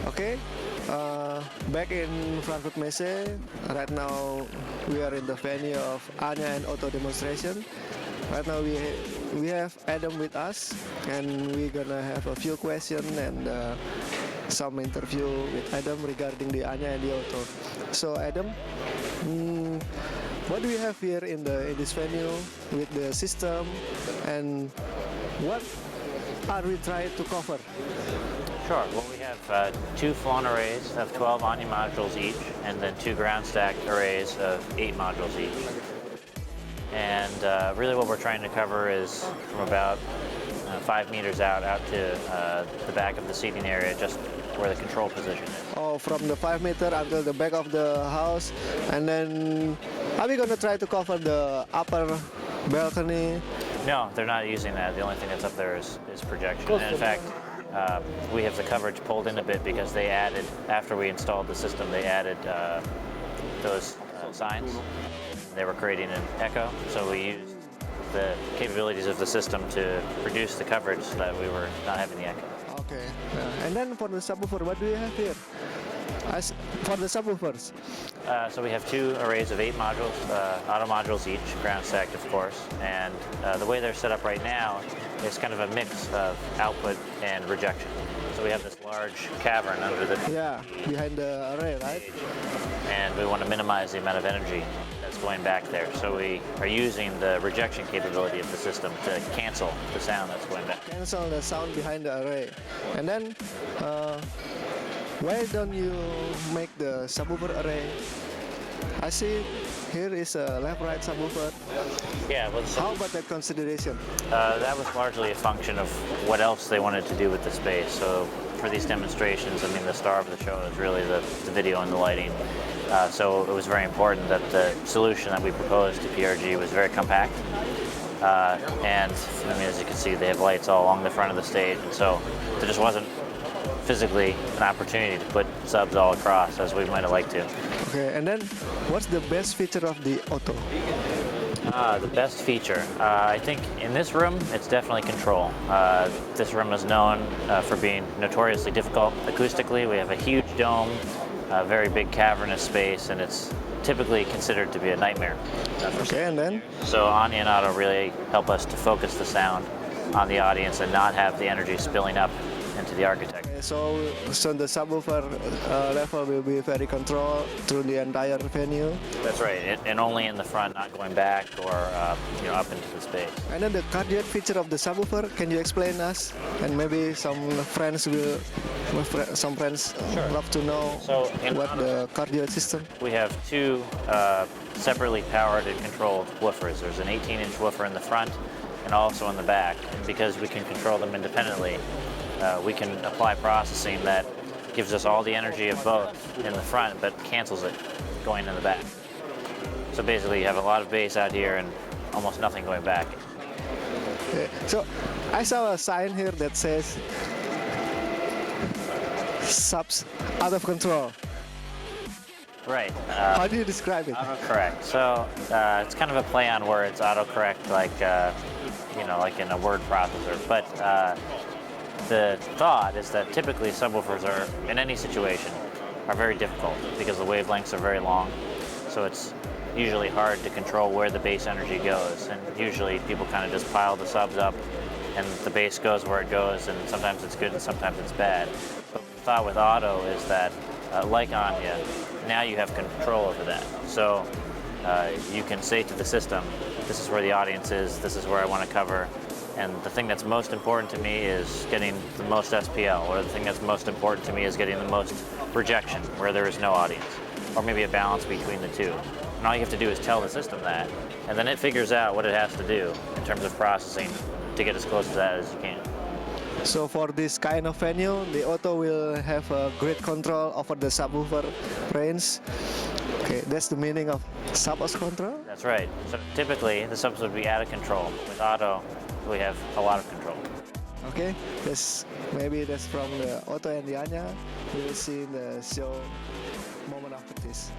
Okay, back in Frankfurt Messe. Right now we are in the venue of Anya and Otto demonstration. Right now we have Adam with us, and we're gonna have a few questions and some interview with Adam regarding the Anya and the Otto. So Adam, what do we have here in this venue with the system, and what are we trying to cover? Sure. Well, we have two flown arrays of 12 Anya modules each, and then two ground stacked arrays of 8 modules each. And really what we're trying to cover is from about 5 meters out to the back of the seating area, just where the control position is. Oh, from the 5 meter until the back of the house. And then are we going to try to cover the upper balcony? No, they're not using that. The only thing that's up there is projection. And in fact, we have the coverage pulled in a bit because they added, after we installed the system, they added those signs. They were creating an echo, so we used the capabilities of the system to reduce the coverage so that we were not having the echo. Okay. And then for the subwoofer, what do you have here? For the subwoofers? So we have two arrays of 8 modules, auto modules each, ground stacked of course, and the way they're set up right now is kind of a mix of output and rejection. So we have this large cavern under the behind the array, right? And we want to minimize the amount of energy that's going back there. So we are using the rejection capability of the system to cancel the sound that's going back. Cancel the sound behind the array. And then why don't you make the subwoofer array? I see here is a left-right subwoofer. Yeah. Well, how about that consideration? That was largely a function of what else they wanted to do with the space. So for these demonstrations, I mean, the star of the show is really the video and the lighting. So it was very important that the solution that we proposed to PRG was very compact. And I mean, as you can see, they have lights all along the front of the stage, and so there just wasn't physically an opportunity to put subs all across as we might have liked to. Okay, and then what's the best feature of the Otto? The best feature, I think in this room, it's definitely control. This room is known for being notoriously difficult acoustically. We have a huge dome, a very big cavernous space, and it's typically considered to be a nightmare. Okay, and then? So Anya and Otto really help us to focus the sound on the audience and not have the energy spilling up into the architecture. So the subwoofer level will be very controlled through the entire venue. That's right, and only in the front, not going back or up into the space. And then the cardiac feature of the subwoofer, can you explain us? And maybe some friends love to know what the cardiac system. We have two separately powered and controlled woofers. There's an 18-inch woofer in the front and also in the back. And because we can control them independently, we can apply processing that gives us all the energy of both in the front, but cancels it going in the back. So basically, you have a lot of bass out here and almost nothing going back. Okay. So I saw a sign here that says subs out of control. Right. How do you describe it? Autocorrect. So it's kind of a play on words. Autocorrect, like like in a word processor. But the thought is that typically subwoofers are, in any situation, are very difficult because the wavelengths are very long. So it's usually hard to control where the bass energy goes. And usually people kind of just pile the subs up and the bass goes where it goes, and sometimes it's good and sometimes it's bad. But the thought with Otto is that, like Anya, now you have control over that. So you can say to the system, this is where the audience is, this is where I want to cover. And the thing that's most important to me is getting the most SPL, or the thing that's most important to me is getting the most rejection, where there is no audience, or maybe a balance between the two. And all you have to do is tell the system that, and then it figures out what it has to do in terms of processing to get as close to that as you can. So for this kind of venue, the Otto will have a great control over the subwoofer range. Okay, that's the meaning of sub-os control? That's right. So typically, the subs would be out of control. With Otto, we have a lot of control. Okay, maybe that's from the Otto and the Anya. We will see in the show moment after this.